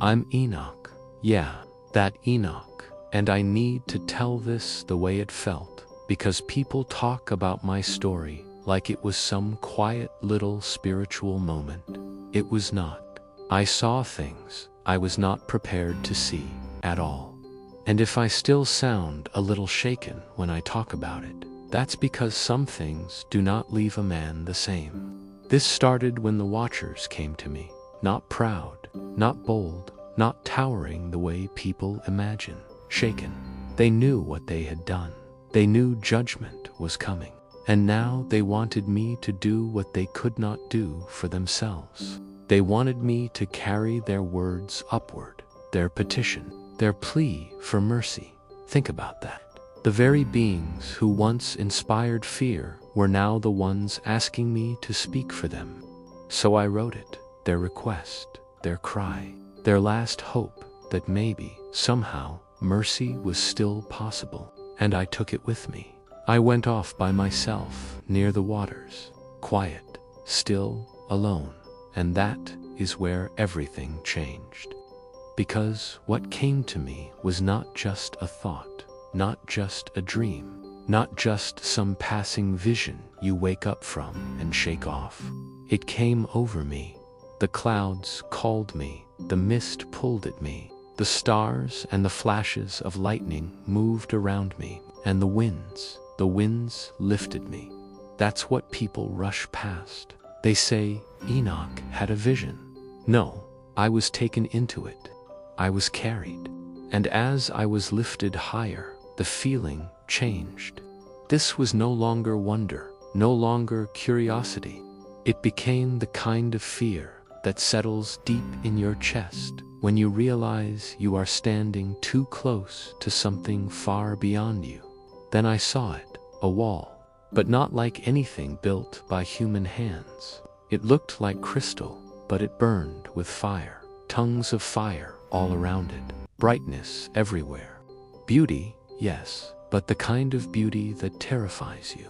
I'm Enoch. Yeah, that Enoch. And I need to tell this the way it felt, because people talk about my story like it was some quiet little spiritual moment. It was not. I saw things I was not prepared to see at all. And if I still sound a little shaken when I talk about it, that's because some things do not leave a man the same. This started when the Watchers came to me, not proud, not bold, not towering the way people imagine, shaken. They knew what they had done. They knew judgment was coming. And now they wanted me to do what they could not do for themselves. They wanted me to carry their words upward, their petition, their plea for mercy. Think about that. The very beings who once inspired fear were now the ones asking me to speak for them. So I wrote it, their request, their cry, their last hope that maybe, somehow, mercy was still possible. And I took it with me. I went off by myself near the waters, quiet, still, alone. And that is where everything changed. Because what came to me was not just a thought, not just a dream, not just some passing vision you wake up from and shake off. It came over me. The clouds called me, the mist pulled at me, the stars and the flashes of lightning moved around me, and the winds lifted me. That's what people rush past. They say Enoch had a vision. No, I was taken into it. I was carried. And as I was lifted higher, the feeling changed. This was no longer wonder, no longer curiosity. It became the kind of fear that settles deep in your chest when you realize you are standing too close to something far beyond you. Then I saw it, a wall, but not like anything built by human hands. It looked like crystal, but it burned with fire, tongues of fire all around it, brightness everywhere. Beauty, yes, but the kind of beauty that terrifies you.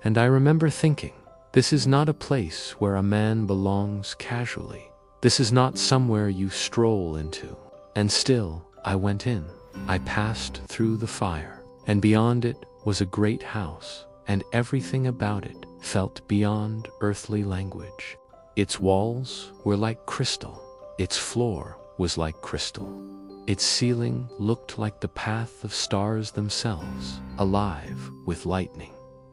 And I remember thinking, this is not a place where a man belongs casually. This is not somewhere you stroll into. And still, I went in. I passed through the fire, and beyond it was a great house, and everything about it felt beyond earthly language. Its walls were like crystal. Its floor was like crystal. Its ceiling looked like the path of stars themselves, alive with lightning.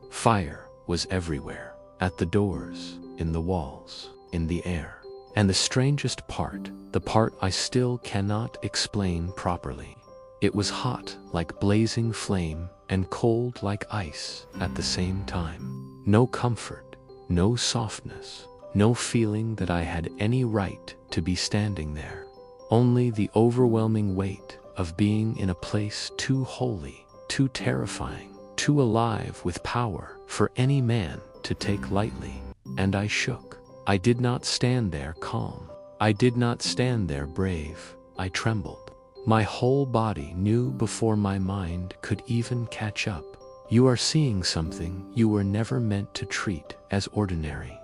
Fire was everywhere, at the doors, in the walls, in the air. And the strangest part, the part I still cannot explain properly, it was hot like blazing flame and cold like ice at the same time. No comfort, no softness, no feeling that I had any right to be standing there. Only the overwhelming weight of being in a place too holy, too terrifying, too alive with power for any man to take lightly. And I shook. I did not stand there calm. I did not stand there brave. I trembled. My whole body knew before my mind could even catch up. You are seeing something you were never meant to treat as ordinary.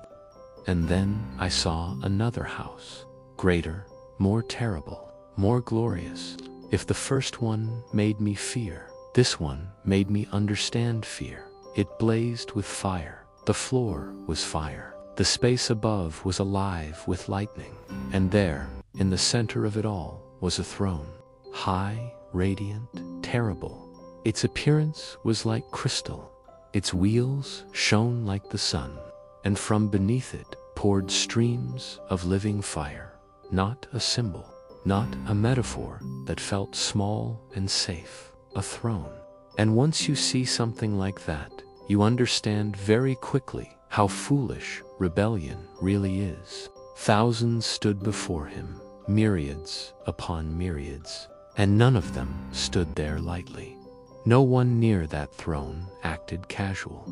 And then I saw another house, greater, more terrible, more glorious. If the first one made me fear, this one made me understand fear. It blazed with fire. The floor was fire. The space above was alive with lightning. And there, in the center of it all, was a throne. High, radiant, terrible. Its appearance was like crystal. Its wheels shone like the sun. And from beneath it poured streams of living fire. Not a symbol, not a metaphor that felt small and safe. A throne. And once you see something like that, you understand very quickly how foolish rebellion really is. Thousands stood before him, myriads upon myriads, and none of them stood there lightly. No one near that throne acted casual.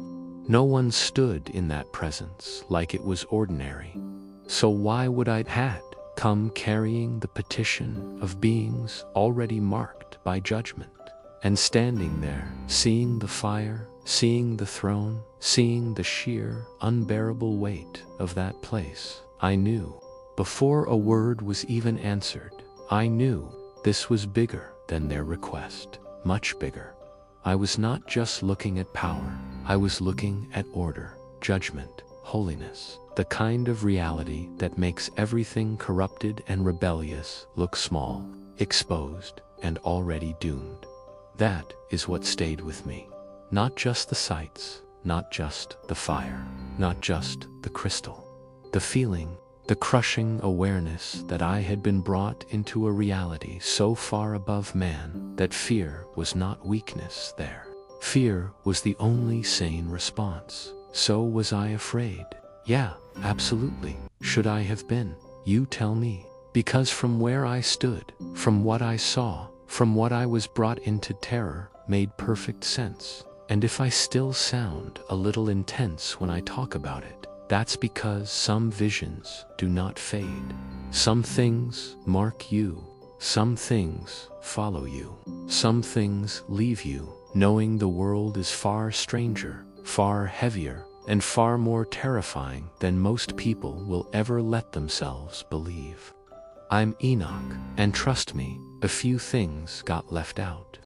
No one stood in that presence like it was ordinary. So why would I had come carrying the petition of beings already marked by judgment? And standing there, seeing the fire, seeing the throne, seeing the sheer, unbearable weight of that place, I knew, before a word was even answered, I knew this was bigger than their request, much bigger. I was not just looking at power, I was looking at order, judgment, holiness, the kind of reality that makes everything corrupted and rebellious look small, exposed, and already doomed. That is what stayed with me. Not just the sights, not just the fire, not just the crystal. The feeling, the crushing awareness that I had been brought into a reality so far above man that fear was not weakness there. Fear was the only sane response. So was I afraid? Yeah, absolutely. Should I have been? You tell me. Because from where I stood, from what I saw, from what I was brought into, terror made perfect sense. And if I still sound a little intense when I talk about it, that's because some visions do not fade. Some things mark you. Some things follow you. Some things leave you, knowing the world is far stranger, far heavier, and far more terrifying than most people will ever let themselves believe. I'm Enoch, and trust me, a few things got left out.